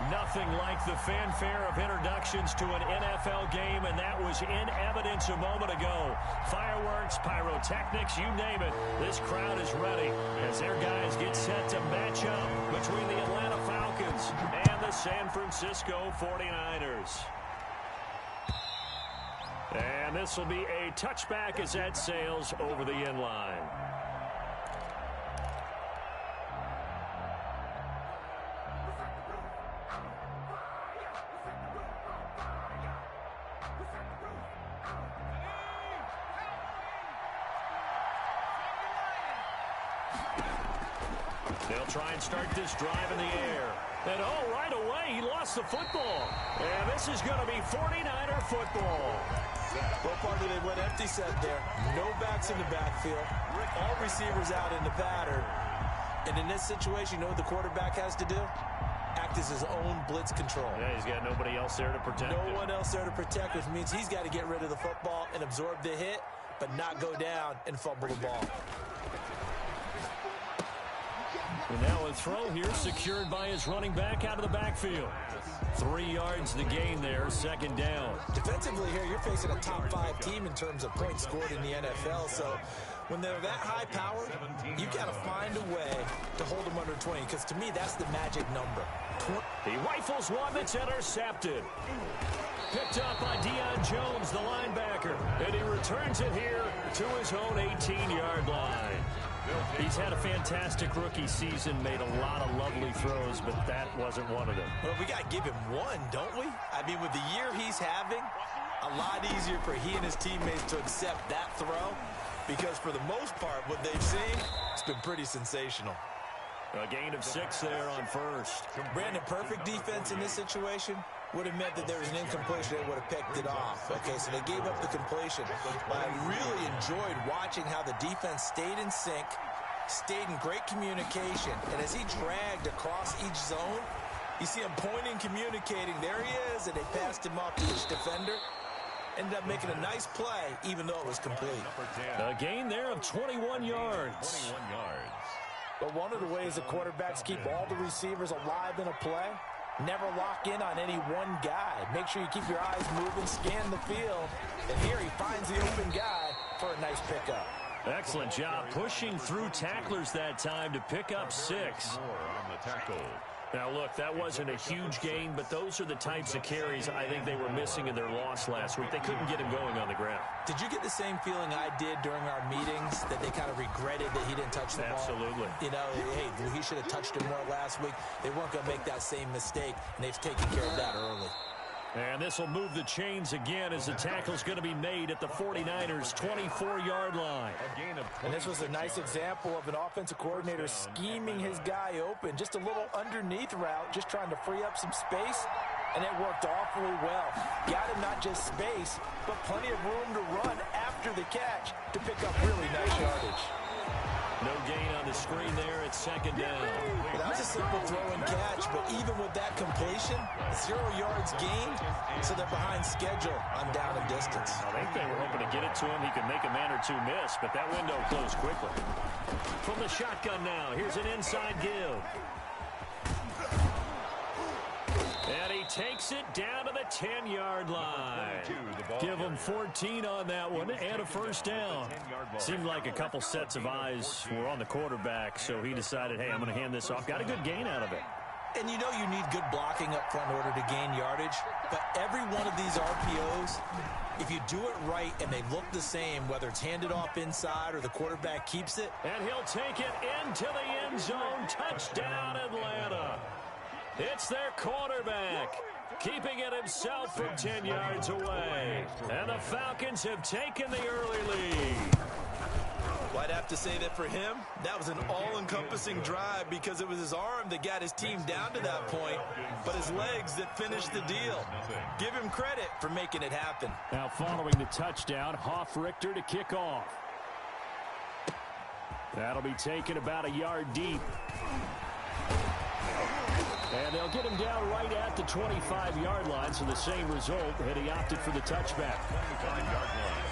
Nothing like the fanfare of introductions to an NFL game, and that was in evidence a moment ago. Fireworks, pyrotechnics, you name it. This crowd is ready as their guys get set to match up between the Atlanta Falcons and the San Francisco 49ers. And this will be a touchback as that sails over the end line. They'll try and start this drive in the air. And right away, he lost the football. And this is going to be 49er football. Well, partly they went empty set there. No backs in the backfield. All receivers out in the pattern. And in this situation, you know what the quarterback has to do? Act as his own blitz control. Yeah, he's got nobody else there to protect him. No one else there to protect, which means he's got to get rid of the football and absorb the hit, but not go down and fumble the ball. And now a throw here secured by his running back out of the backfield. 3 yards to gain there, second down. Defensively here, you're facing a top 5 team in terms of points scored in the NFL. So when they're that high power, you've got to find a way to hold them under 20, because to me, that's the magic number. He rifles one that's intercepted. Picked up by Deion Jones, the linebacker. And he returns it here to his own 18-yard line. He's had a fantastic rookie season, made a lot of lovely throws, but that wasn't one of them. Well, we got to give him one, don't we? I mean, with the year he's having, a lot easier for he and his teammates to accept that throw, because for the most part, what they've seen, it's been pretty sensational. A gain of 6 there on first. Brandon, perfect defense in this situation would have meant that there was an incompletion. They would have picked it off. Okay, so they gave up the completion. But I really enjoyed watching how the defense stayed in sync, stayed in great communication. And as he dragged across each zone, you see him pointing, communicating. There he is, and they passed him off to each defender. Ended up making a nice play, even though it was complete. A gain there of 21 yards. 21 yards. But one of the ways the quarterbacks keep all the receivers alive in a play, never lock in on any one guy. Make sure you keep your eyes moving, scan the field. And here he finds the open guy for a nice pickup. Excellent job pushing through tacklers that time to pick up 6. More on the tackle. Now, look, that wasn't a huge gain, but those are the types of carries I think they were missing in their loss last week. They couldn't get him going on the ground. Did you get the same feeling I did during our meetings, that they kind of regretted that he didn't touch the ball? Absolutely. You know, hey, he should have touched him more last week. They weren't going to make that same mistake, and they've taken care of that early. And this will move the chains again as the tackle's going to be made at the 49ers' 24-yard line. And this was a nice example of an offensive coordinator scheming his guy open. Just a little underneath route, just trying to free up some space, and it worked awfully well. Got him not just space, but plenty of room to run after the catch to pick up really nice yardage. No gain on the screen there at second down. Well, that was a simple throw and catch, but even with that completion, 0 yards gained, so they're behind schedule on down and distance. I think they were hoping to get it to him. He could make a man or two miss, but that window closed quickly. From the shotgun now, here's an inside give. And he takes it down to the 10-yard line. Give him 14 on that one and a first down. Seemed like a couple sets of eyes were on the quarterback, so he decided, hey, I'm going to hand this off. Got a good gain out of it. And you know you need good blocking up front in order to gain yardage, but every one of these RPOs, if you do it right and they look the same, whether it's handed off inside or the quarterback keeps it. And he'll take it into the end zone. Touchdown, Atlanta. It's their quarterback, keeping it himself from 10 yards away. And the Falcons have taken the early lead. Well, I'd have to say that for him, that was an all-encompassing drive because it was his arm that got his team down to that point, but his legs that finished the deal. Give him credit for making it happen. Now following the touchdown, Hoff-Richter to kick off. That'll be taken about a yard deep. And they'll get him down right at the 25-yard line, so the same result, and he opted for the touchback. 25-yard line.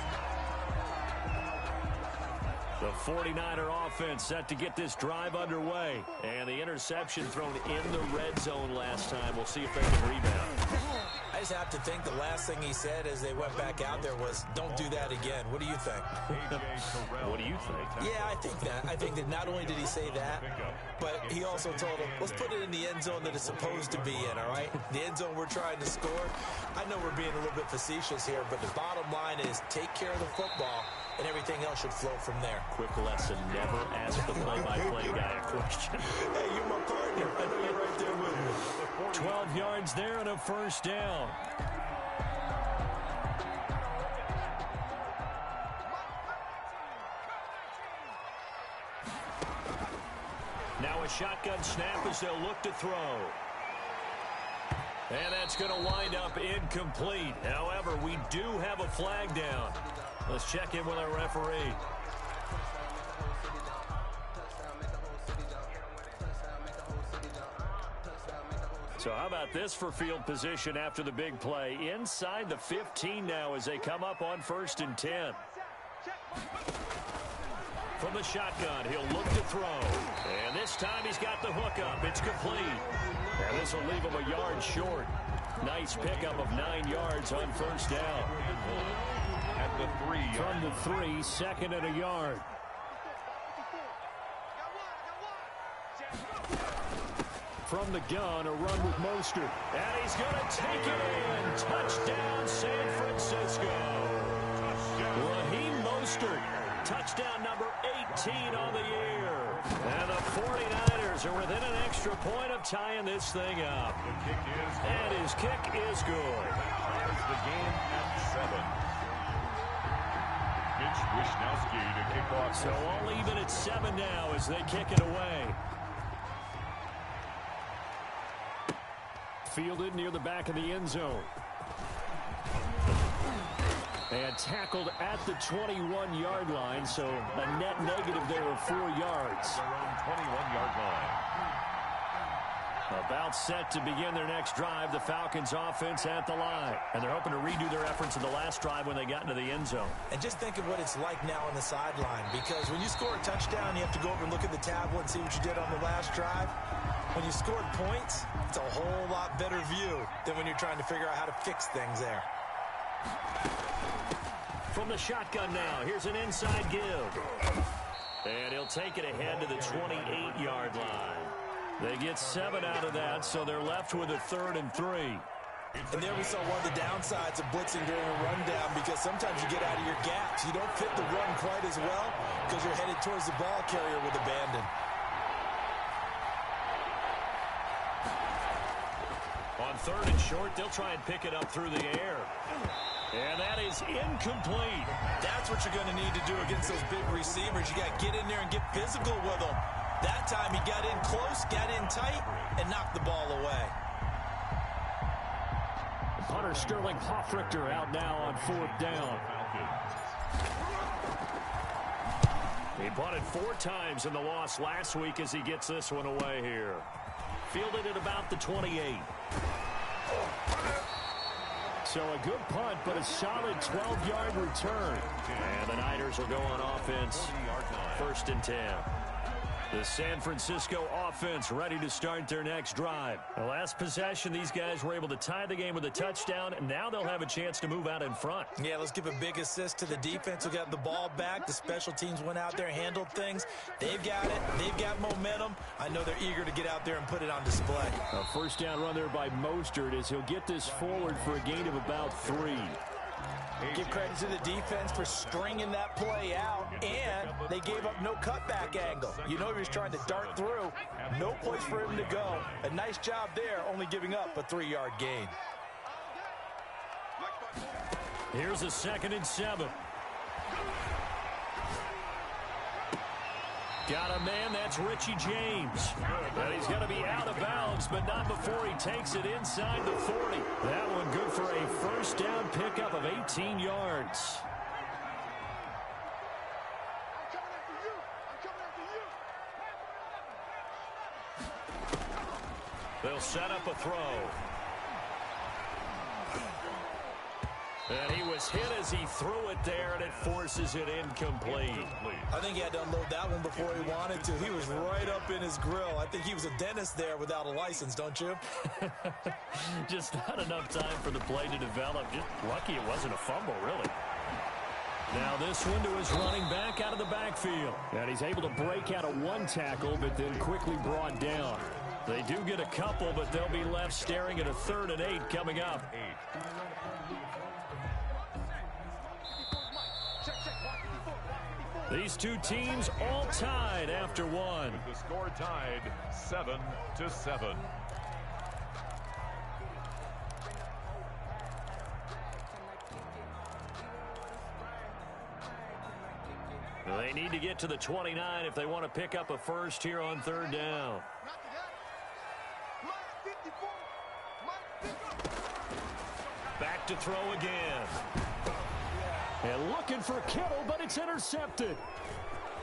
The 49er offense set to get this drive underway. And the interception thrown in the red zone last time. We'll see if they can rebound. I just have to think the last thing he said as they went back out there was, don't do that again. What do you think? What do you think? Yeah, I think that. I think that not only did he say that, but he also told him, let's put it in the end zone that it's supposed to be in, all right? The end zone we're trying to score. I know we're being a little bit facetious here, but the bottom line is take care of the football, and everything else should flow from there. Quick lesson, never ask the play-by-play guy a question. Hey, you're my partner. I know you're right there with me. 12 yards there and a first down. Now a shotgun snap as they'll look to throw. And that's going to wind up incomplete. However, we do have a flag down. Let's check in with our referee. So how about this for field position after the big play? Inside the 15 now as they come up on 1st and 10. From the shotgun, he'll look to throw. And this time he's got the hook up. It's complete. And this will leave him a yard short. Nice pickup of 9 yards on first down. At the 3 yard. From the 3, second and a yard. From the gun, a run with Mostert. And he's going to take it in. Touchdown, San Francisco. Raheem Mostert. Touchdown number 18 on the year. And the 49ers are within an extra point of tying this thing up. And his kick is good. Ties the game at 7. Mitch Wishnowski to kick off. So all even at 7 now as they kick it away. Fielded near the back of the end zone. And tackled at the 21-yard line, so a net negative there of 4 yards. Their own 21-yard line. About set to begin their next drive, the Falcons offense at the line. And they're hoping to redo their efforts in the last drive when they got into the end zone. And just think of what it's like now on the sideline, because when you score a touchdown, you have to go over and look at the tablet and see what you did on the last drive. When you scored points, it's a whole lot better view than when you're trying to figure out how to fix things there. From the shotgun now, here's an inside give. And he'll take it ahead to the 28-yard line. They get 7 out of that, so they're left with a 3rd and 3. And there we saw one of the downsides of blitzing during a rundown, because sometimes you get out of your gaps. You don't fit the run quite as well because you're headed towards the ball carrier with abandon. On 3rd and short, they'll try and pick it up through the air. And that is incomplete. That's what you're going to need to do against those big receivers. You got to get in there and get physical with them. That time he got in close, got in tight, and knocked the ball away. Punter Sterling Hoffrichter out now on 4th down. He punted 4 times in the loss last week as he gets this one away here. Fielded at about the 28. So a good punt, but a solid 12-yard return. And the Niners will go on offense. 1st and 10. The San Francisco offense ready to start their next drive. The last possession, these guys were able to tie the game with a touchdown, and now they'll have a chance to move out in front. Yeah, let's give a big assist to the defense who got the ball back. The special teams went out there, handled things. They've got it. They've got momentum. I know they're eager to get out there and put it on display. A first down run there by Mostert as he'll get this forward for a gain of about 3. Give credit to the defense for stringing that play out, and they gave up no cutback angle. You know he was trying to dart through. No place for him to go. A nice job there, only giving up a 3-yard gain. Here's a 2nd and 7. Got a man, that's Richie James. And he's going to be out of bounds, but not before he takes it inside the 40. That one good for a first down pickup of 18 yards. They'll set up a throw. And he was hit as he threw it there, and it forces it incomplete. I think he had to unload that one before he wanted to. He was right up in his grill. I think he was a dentist there without a license, don't you? Just not enough time for the play to develop. Just lucky it wasn't a fumble, really. Now this one to his running back out of the backfield. And he's able to break out of one tackle, but then quickly brought down. They do get a couple, but they'll be left staring at a 3rd and 8 coming up. These two teams all tied after one. With the score tied 7-7. They need to get to the 29 if they want to pick up a first here on 3rd down. Back to throw again. And looking for Kittle, but it's intercepted.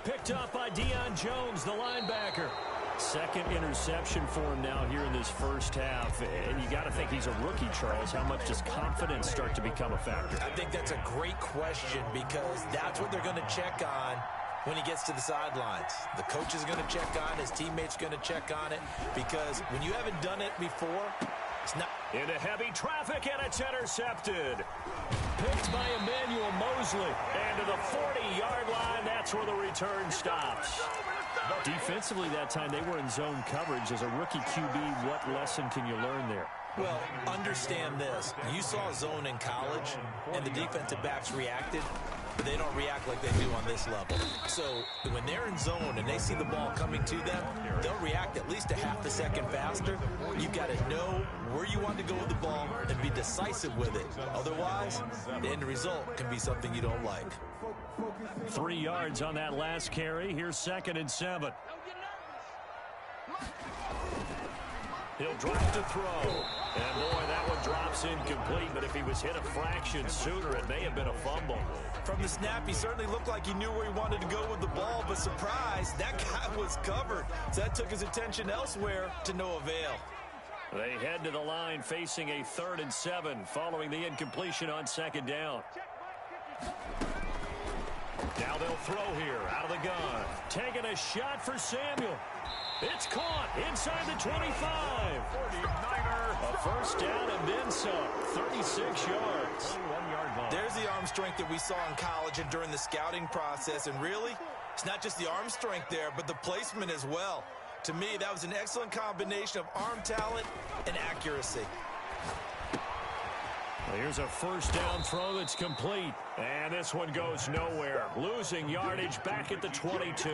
Picked up by Deion Jones, the linebacker. Second interception for him now here in this first half. And you got to think he's a rookie, Charles. How much does confidence start to become a factor? I think that's a great question because that's what they're going to check on when he gets to the sidelines. The coach is going to check on, his teammates going to check on it, because when you haven't done it before, it's not. Into heavy traffic, and it's intercepted. Picked by Emmanuel Mosley. And to the 40-yard line, that's where the return stops. Defensively that time, they were in zone coverage. As a rookie QB, what lesson can you learn there? Well, understand this. You saw zone in college, and the defensive backs reacted, but they don't react like they do on this level. So when they're in zone and they see the ball coming to them, they'll react at least a half a second faster. You've got to know where you want to go with the ball and be decisive with it. Otherwise, the end result can be something you don't like. 3 yards on that last carry. Here's 2nd and 7. He'll drop to throw. And, boy, that one drops incomplete. But if he was hit a fraction sooner, it may have been a fumble. From the snap, he certainly looked like he knew where he wanted to go with the ball. But surprise, that guy was covered. So that took his attention elsewhere to no avail. They head to the line facing a 3rd and 7 following the incompletion on 2nd down. Now they'll throw here out of the gun. Taking a shot for Samuel. It's caught inside the 25. 49er. A first down and then some. 36 yards. 1-yard line. There's the arm strength that we saw in college and during the scouting process. And really, it's not just the arm strength there, but the placement as well. To me, that was an excellent combination of arm talent and accuracy. Here's a first down throw that's complete. And this one goes nowhere. Losing yardage back at the 22.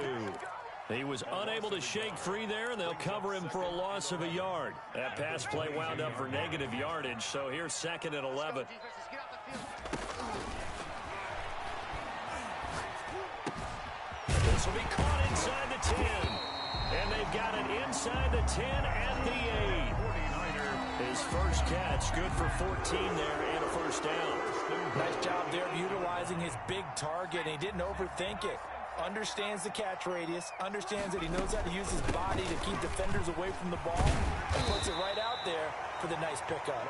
He was unable to shake free there, and they'll cover him for a loss of a yard. That pass play wound up for negative yardage, so here's 2nd and 11. This will be caught inside the 10. And they've got it inside the 10 and the 8. 49er. His first catch, good for 14 there and a first down. Nice job there of utilizing his big target, and he didn't overthink it. Understands the catch radius, understands that he knows how to use his body to keep defenders away from the ball, and puts it right out there for the nice pickup.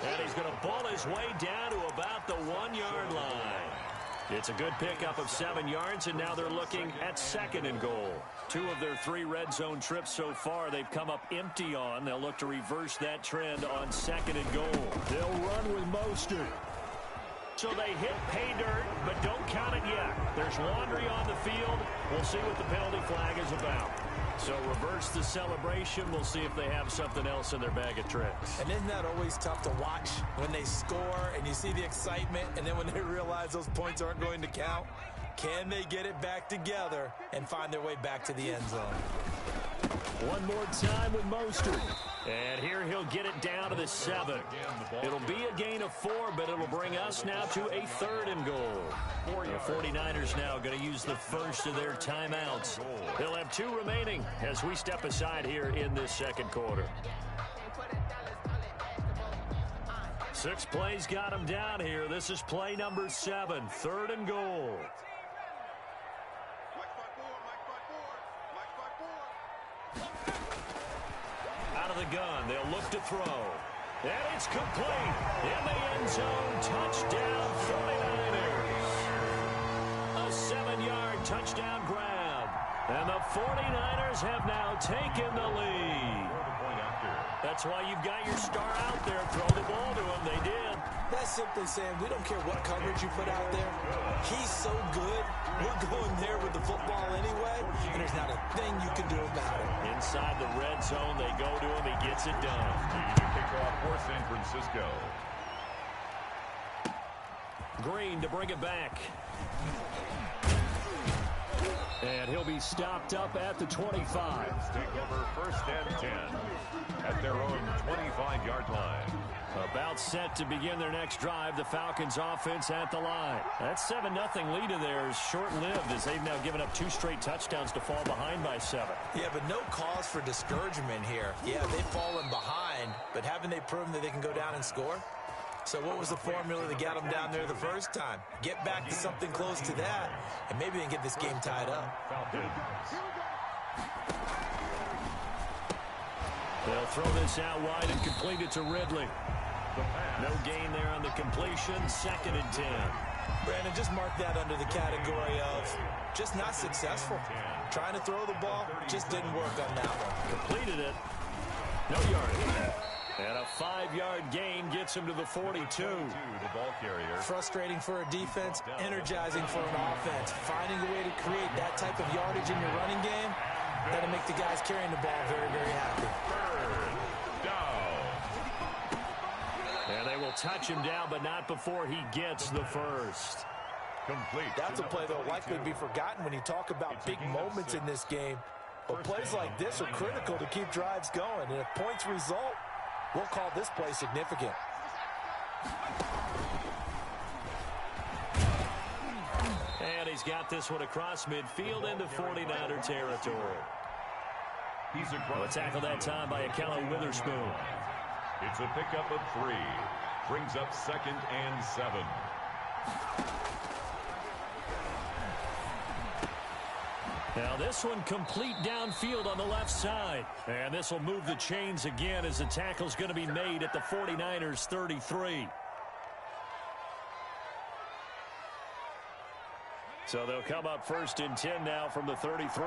And he's going to ball his way down to about the 1-yard line. It's a good pickup of 7 yards, and now they're looking at 2nd and goal. 2 of their 3 red zone trips so far they've come up empty on. They'll look to reverse that trend on 2nd and goal. They'll run with Mostert. So they hit pay dirt, but don't count it yet. There's laundry on the field. We'll see what the penalty flag is about. So reverse the celebration. We'll see if they have something else in their bag of tricks. And isn't that always tough to watch when they score and you see the excitement, and then when they realize those points aren't going to count? Can they get it back together and find their way back to the end zone? One more time with Mostert. And here he'll get it down to the 7. It'll be a gain of 4, but it'll bring us now to a 3rd and goal. The 49ers now going to use the first of their timeouts. They'll have 2 remaining as we step aside here in this second quarter. 6 plays got him down here. This is play number 7, 3rd and goal. Out of the gun, they'll look to throw. And it's complete. In the end zone, touchdown 49ers. A 7-yard touchdown grab. And the 49ers have now taken the lead. That's why you've got your star out there. Throw the ball to him. They did. That's simply saying we don't care what coverage you put out there. He's so good. We're going there with the football anyway, and there's not a thing you can do about it. Inside the red zone, they go to him. He gets it done. Kickoff for San Francisco. Green to bring it back. And he'll be stopped up at the 25. Take over 1st and 10 at their own 25-yard line. About set to begin their next drive. The Falcons offense at the line. That 7-0 lead of theirs short-lived as they've now given up 2 straight touchdowns to fall behind by 7. Yeah, but no cause for discouragement here. Yeah, they've fallen behind, but haven't they proven that they can go down and score? So what was the formula that got them down there the first time? Get back to something close to that, and maybe they can get this game tied up. They'll throw this out wide and complete it to Ridley. No gain there on the completion. 2nd and 10. Brandon, just mark that under the category of just not successful. Trying to throw the ball, just didn't work on that one. Completed it. No yardage. And a 5-yard gain gets him to the 42. The ball carrier. Frustrating for a defense, energizing for an offense. Finding a way to create that type of yardage in your running game, that'll make the guys carrying the ball very, very happy. 3rd down. And they will touch him down, but not before he gets the first. Complete. That's a play that will likely be forgotten when you talk about big moments in this game. But plays like this are critical to keep drives going. And if points result, we'll call this play significant. And he's got this one across midfield into 49er territory. Well, tackled that time by Akello Witherspoon. It's a pickup of 3. Brings up 2nd and 7. Now this one complete downfield on the left side. And this will move the chains again as the tackle's going to be made at the 49ers 33. So they'll come up 1st and 10 now from the 33.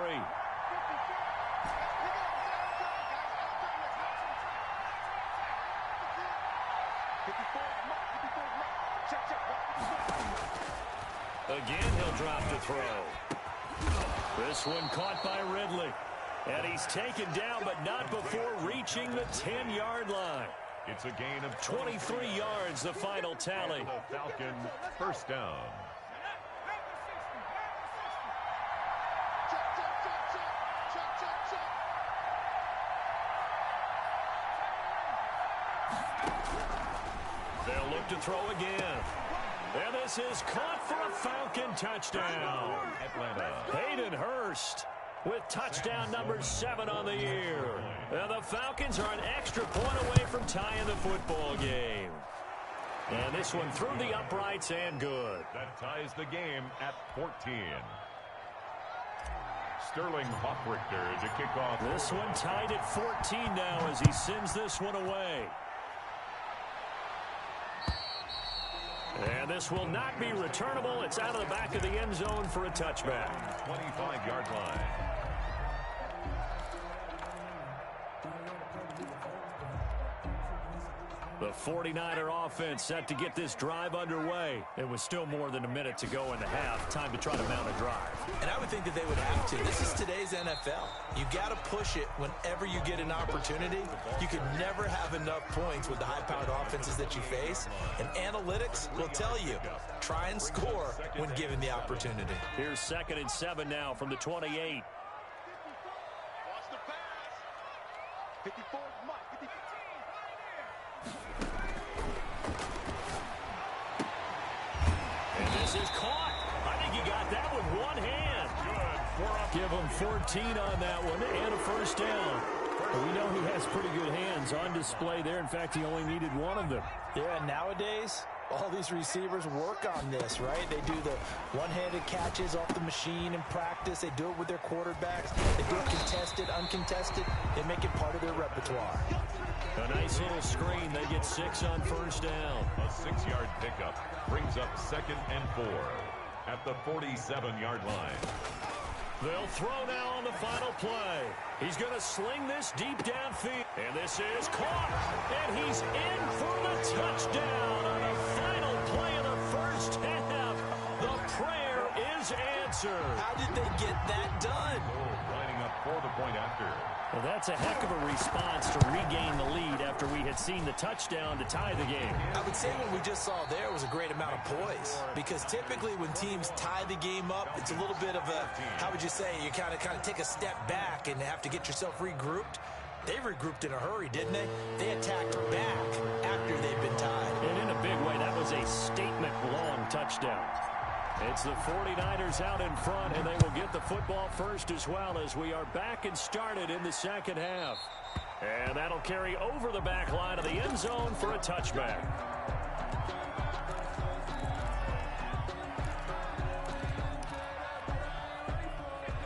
Again, he'll drop to throw. This one caught by Ridley. And he's taken down, but not before reaching the 10-yard line. It's a gain of 23 yards, the final tally. The Falcon 1st down. They'll look to throw again. And this is caught for a Falcon touchdown. Atlanta. Hayden Hurst with touchdown number 7 on the year. And the Falcons are an extra point away from tying the football game. And this one through the uprights and good. That ties the game at 14. Sterling Hoffrichter to kick off. This one tied at 14 now as he sends this one away. And this will not be returnable. It's out of the back of the end zone for a touchback. 25-yard line. The 49er offense set to get this drive underway. It was still more than a minute to go in the half. Time to try to mount a drive. And I would think that they would have to. This is today's NFL. You got to push it whenever you get an opportunity. You could never have enough points with the high-powered offenses that you face. And analytics will tell you, try and score when given the opportunity. Here's 2nd and 7 now from the 28. Watch the pass. 54, Mike. 50, 15. And this is caught. I think he got that with one hand. Give him 14 on that one and a 1st down. But we know he has pretty good hands on display there. In fact, he only needed one of them. Yeah, nowadays, all these receivers work on this, right? They do the one-handed catches off the machine in practice. They do it with their quarterbacks. They do it contested, uncontested. They make it part of their repertoire. A nice little screen. They get 6 on first down. A 6-yard pickup brings up 2nd and 4 at the 47-yard line. They'll throw now on the final play. He's going to sling this deep downfield. And this is caught. And he's in for the touchdown on the final play of the first half. The prayer is answered. How did they get that done? Lining up for the point after. Well, that's a heck of a response to regain the lead after we had seen the touchdown to tie the game. I would say what we just saw there was a great amount of poise, because typically when teams tie the game up, it's a little bit of a, how would you say, you kind of take a step back and have to get yourself regrouped. They regrouped in a hurry, didn't they? They attacked back after they've been tied. And in a big way, that was a statement-long touchdown. It's the 49ers out in front, and they will get the football first as well, as we are back and started in the second half. And that'll carry over the back line of the end zone for a touchback.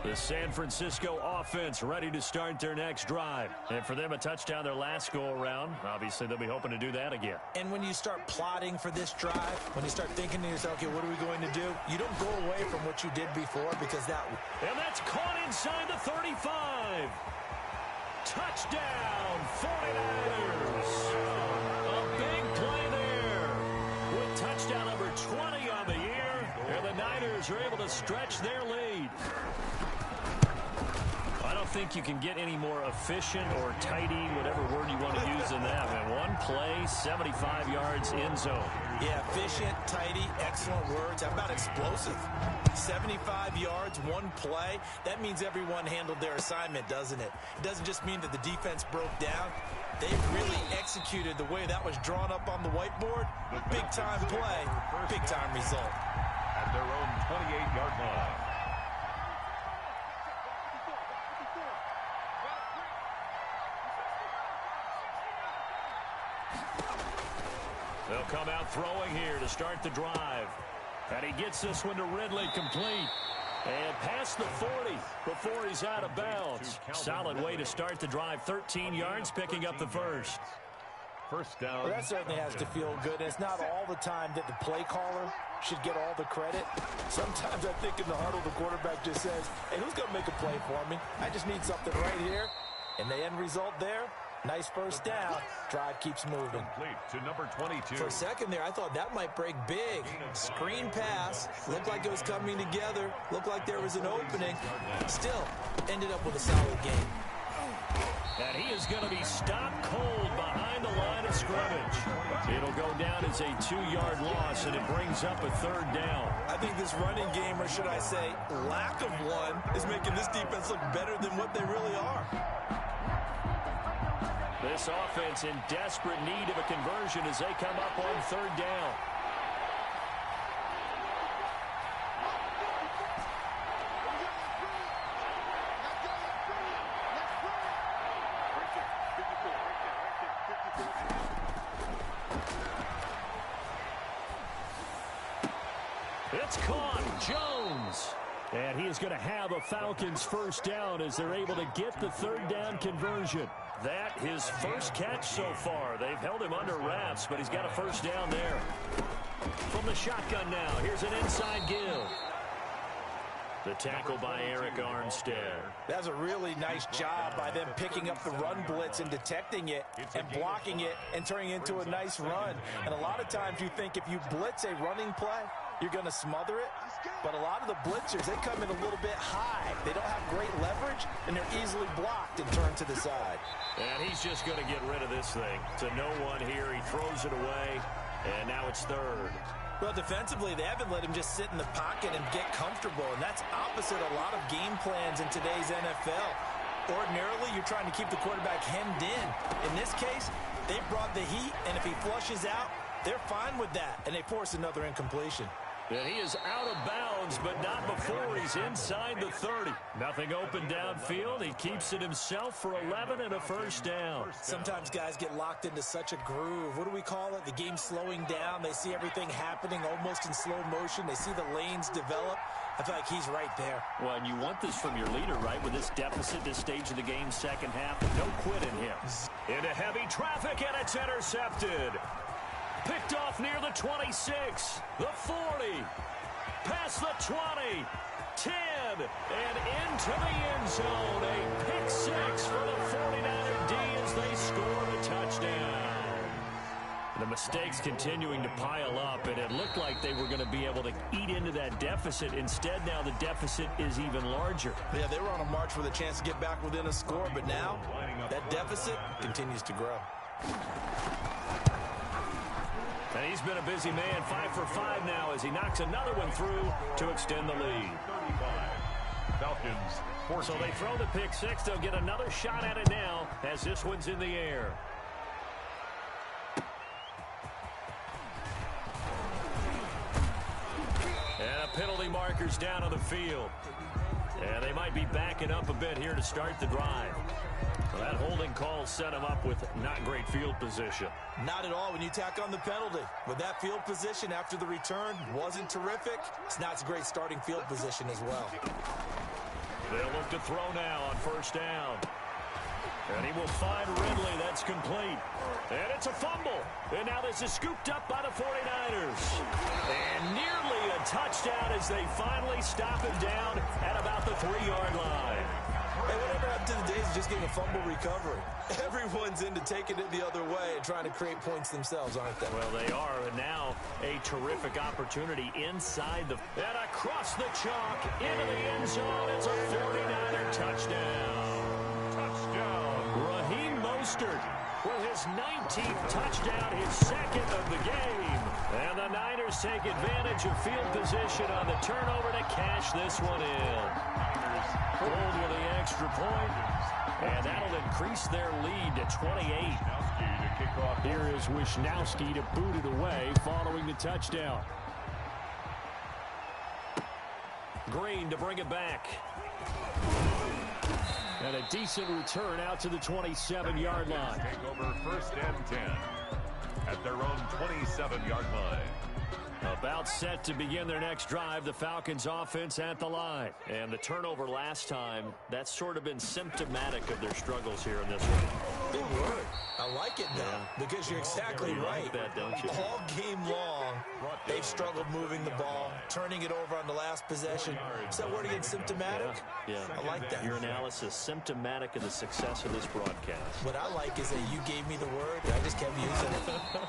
The San Francisco offense ready to start their next drive. And for them, a touchdown their last go-around. Obviously, they'll be hoping to do that again. And when you start plotting for this drive, when you start thinking to yourself, okay, what are we going to do? You don't go away from what you did before, because that... And that's caught inside the 35. Touchdown, 49ers. A big play there. With touchdown number 20 on the year. And the Niners are able to stretch their lead. I don't think you can get any more efficient or tidy, whatever word you want to use in that. And one play, 75 yards in zone. Yeah, efficient, tidy, excellent words. How about explosive? 75 yards, one play. That means everyone handled their assignment, doesn't it? It doesn't just mean that the defense broke down. They really executed the way that was drawn up on the whiteboard. Big-time play, big-time result. At their own 28-yard line. They'll come out throwing here to start the drive. And he gets this one to Ridley, complete. And past the 40 before he's out of bounds. Solid way to start the drive. 13 yards, picking up the first. First down. Well, that certainly has to feel good. It's not all the time that the play caller should get all the credit. Sometimes I think in the huddle, the quarterback just says, hey, who's going to make a play for me? I just need something right here. And the end result there, nice first down. Drive keeps moving. Complete to number 22. For a second there, I thought that might break big. Screen pass. Looked like it was coming together. Looked like there was an opening. Still, ended up with a solid game. And he is going to be stopped cold behind the line of scrimmage. It'll go down as a 2-yard loss, and it brings up a third down. I think this running game, or should I say lack of one, is making this defense look better than what they really are. This offense in desperate need of a conversion as they come up on third down. It's caught. Jones. And he is going to have a Falcons first down as they're able to get the third down conversion. That his first catch so far. They've held him under wraps, but he's got a first down there. From the shotgun now, here's an inside give. The tackle by Eric Armstead. That's a really nice job by them picking up the run blitz and detecting it and blocking it and turning it into a nice run. And a lot of times you think if you blitz a running play, you're going to smother it. But a lot of the blitzers, they come in a little bit high. They don't have great leverage, and they're easily blocked and turned to the side. And he's just going to get rid of this thing. To no one here. He throws it away, and now it's third. Well, defensively, they haven't let him just sit in the pocket and get comfortable, and that's opposite a lot of game plans in today's NFL. Ordinarily, you're trying to keep the quarterback hemmed in. In this case, they brought the heat, and if he flushes out, they're fine with that, and they force another incompletion. And he is out of bounds, but not before he's inside the 30. Nothing open downfield. He keeps it himself for 11 and a first down. Sometimes guys get locked into such a groove. What do we call it? The game's slowing down. They see everything happening almost in slow motion. They see the lanes develop. I feel like he's right there. Well, and you want this from your leader, right? With this deficit, this stage of the game, second half, no quit in him. Into heavy traffic, and it's intercepted. Picked off near the 26, the 40, past the 20, 10, and into the end zone. A pick six for the 49er D as they score the touchdown. The mistakes continuing to pile up, and it looked like they were going to be able to eat into that deficit. Instead, now the deficit is even larger. Yeah, they were on a march with a chance to get back within a score, but now that deficit continues to grow. And he's been a busy man, 5 for 5 now as he knocks another one through to extend the lead. Falcons 14. So they throw the pick six. They'll get another shot at it now as this one's in the air. And a penalty marker's down on the field. And they might be backing up a bit here to start the drive. Well, that holding call set him up with not great field position. Not at all when you tack on the penalty. With that field position after the return wasn't terrific, it's not a great starting field position as well. They'll look to throw now on first down. And he will find Ridley. That's complete. And it's a fumble. And now this is scooped up by the 49ers. And nearly a touchdown as they finally stop him down at about the 3-yard line. Hey, whatever happened to the days of just getting a fumble recovery? Everyone's into taking it the other way and trying to create points themselves, aren't they? Well, they are. And now a terrific opportunity inside the... And across the chalk into the end zone. It's a 49er touchdown. Raheem Mostert with his 19th touchdown, his second of the game. And the Niners take advantage of field position on the turnover to cash this one in. Pulled with the extra point, and that'll increase their lead to 28. Here is Wisnowski to boot it away following the touchdown. Green to bring it back. And a decent return out to the 27-yard line. Take over first and 10 at their own 27-yard line. About set to begin their next drive, the Falcons offense at the line. And the turnover last time, that's sort of been symptomatic of their struggles here in this one. Big word. I like it now because you're exactly right. Like that, don't you? All game long, they've struggled moving the ball, turning it over on the last possession. Is that word again, symptomatic? Yeah. I like that. Your analysis, symptomatic of the success of this broadcast. What I like is that you gave me the word, and I just kept using it.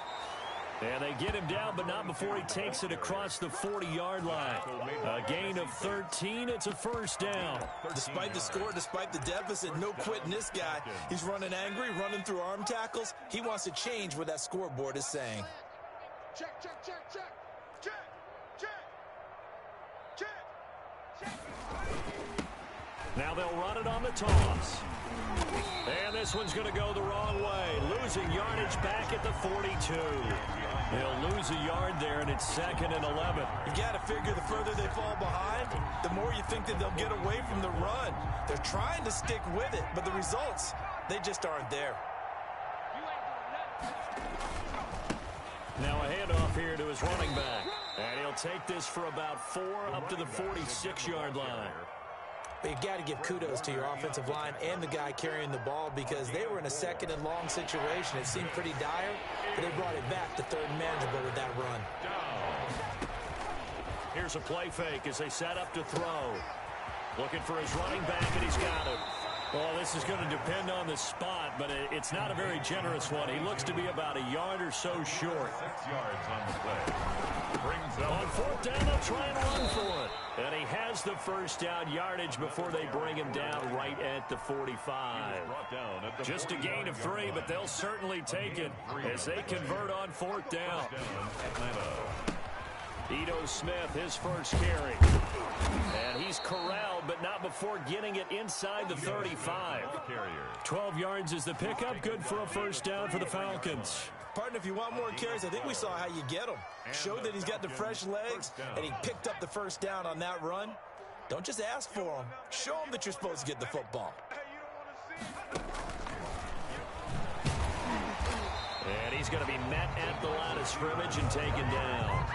And they get him down, but not before he takes it across the 40-yard line. A gain of 13. It's a first down. Despite the score, despite the deficit, no quitting this guy. He's running angry, running through arm tackles. He wants to change what that scoreboard is saying. Check, check, check, check. Check, check, check, check. Now they'll run it on the toss. And this one's going to go the wrong way. Losing yardage back at the 42. They'll lose a yard there, and it's 2nd and 11. You got to figure the further they fall behind, the more you think that they'll get away from the run. They're trying to stick with it, but the results, they just aren't there. Now a handoff here to his running back. And he'll take this for about 4 up to the 46-yard line. But you got to give kudos to your offensive line and the guy carrying the ball because they were in a 2nd and long situation. It seemed pretty dire, but they brought it back to 3rd and manageable with that run. Here's a play fake as they set up to throw. Looking for his running back, and he's got it. Well, this is going to depend on the spot, but it's not a very generous one. He looks to be about a yard or so short. 6 yards on the play. Brings up On 4th down, they'll try and run for it. And he has the first down yardage before they bring him down right at the 45. Just a gain of 3, but they'll certainly take it as they convert on 4th down. Ito Smith, his first carry. And he's corralled, but not before getting it inside the 35. 12 yards is the pickup. Good for a first down for the Falcons. Partner, if you want more carries, I think we saw how you get them. Showed that he's got the fresh legs, and he picked up the first down on that run. Don't just ask for them. Show them that you're supposed to get the football. And he's going to be met at the line of scrimmage and taken down.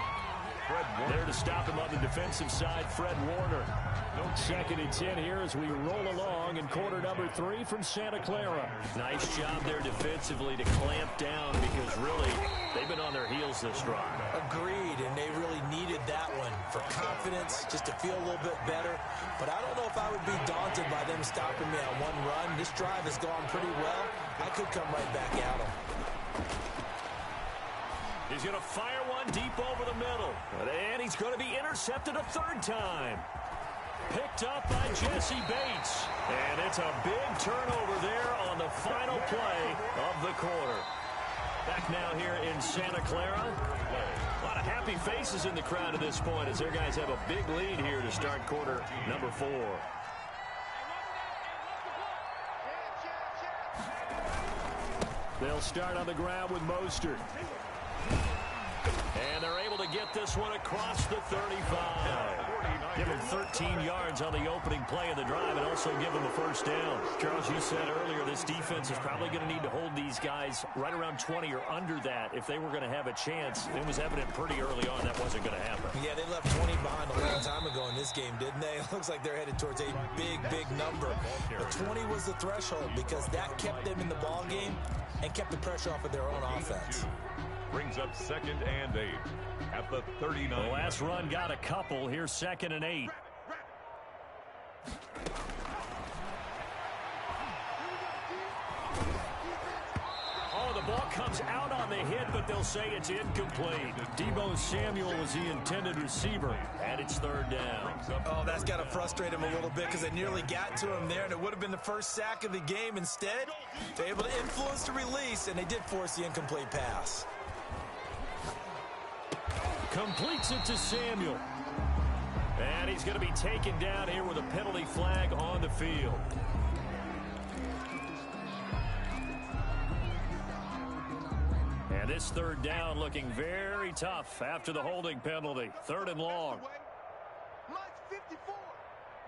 Fred Warner. There to stop him on the defensive side, Fred Warner. 2nd and 10 here as we roll along in quarter number 3 from Santa Clara. Nice job there defensively to clamp down because really they've been on their heels this drive. Agreed, and they really needed that one for confidence, just to feel a little bit better. But I don't know if I would be daunted by them stopping me on one run. This drive has gone pretty well. I could come right back at them. He's going to fire one deep over the middle. And he's going to be intercepted a 3rd time. Picked up by Jesse Bates. And it's a big turnover there on the final play of the quarter. Back now here in Santa Clara. A lot of happy faces in the crowd at this point as their guys have a big lead here to start quarter number 4. They'll start on the ground with Mostert. And they're able to get this one across the 35. Give him 13 yards on the opening play of the drive and also give him a 1st down. Charles, you said earlier this defense is probably going to need to hold these guys right around 20 or under that if they were going to have a chance. It was evident pretty early on that wasn't going to happen. Yeah, they left 20 behind a long time ago in this game, didn't they? It looks like they're headed towards a big, big number. But 20 was the threshold because that kept them in the ball game and kept the pressure off of their own offense. Brings up 2nd and 8 at the 39. The last run got a couple. Here's 2nd and 8. Oh, the ball comes out on the hit, but they'll say it's incomplete. Deebo Samuel was the intended receiver, and it's 3rd down. Oh, that's got to frustrate him a little bit because they nearly got to him there, and it would have been the first sack of the game. Instead, they're able to influence the release, and they did force the incomplete pass. Completes it to Samuel. And he's going to be taken down here with a penalty flag on the field. And this 3rd down looking very tough after the holding penalty. 3rd and long. Mike 54.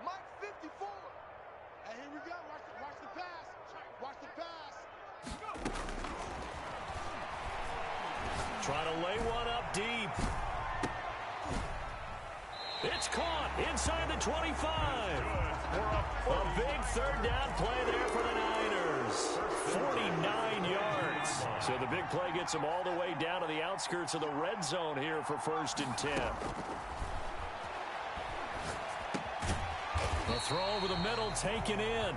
Mike 54. And here we go. Watch the pass. Watch the pass. Try to lay one up deep. It's caught inside the 25. A big 3rd down play there for the Niners. 49 yards. So the big play gets them all the way down to the outskirts of the red zone here for 1st and 10. The throw over the middle taken in.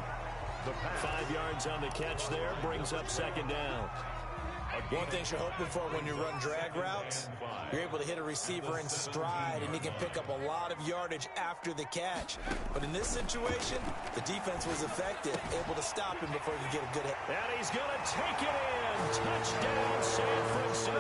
5 yards on the catch there brings up 2nd down. One thing you're hoping for when you run drag routes, you're able to hit a receiver in stride, and he can pick up a lot of yardage after the catch. But in this situation, the defense was effective, able to stop him before he could get a good hit. And he's going to take it in. Touchdown, San Francisco.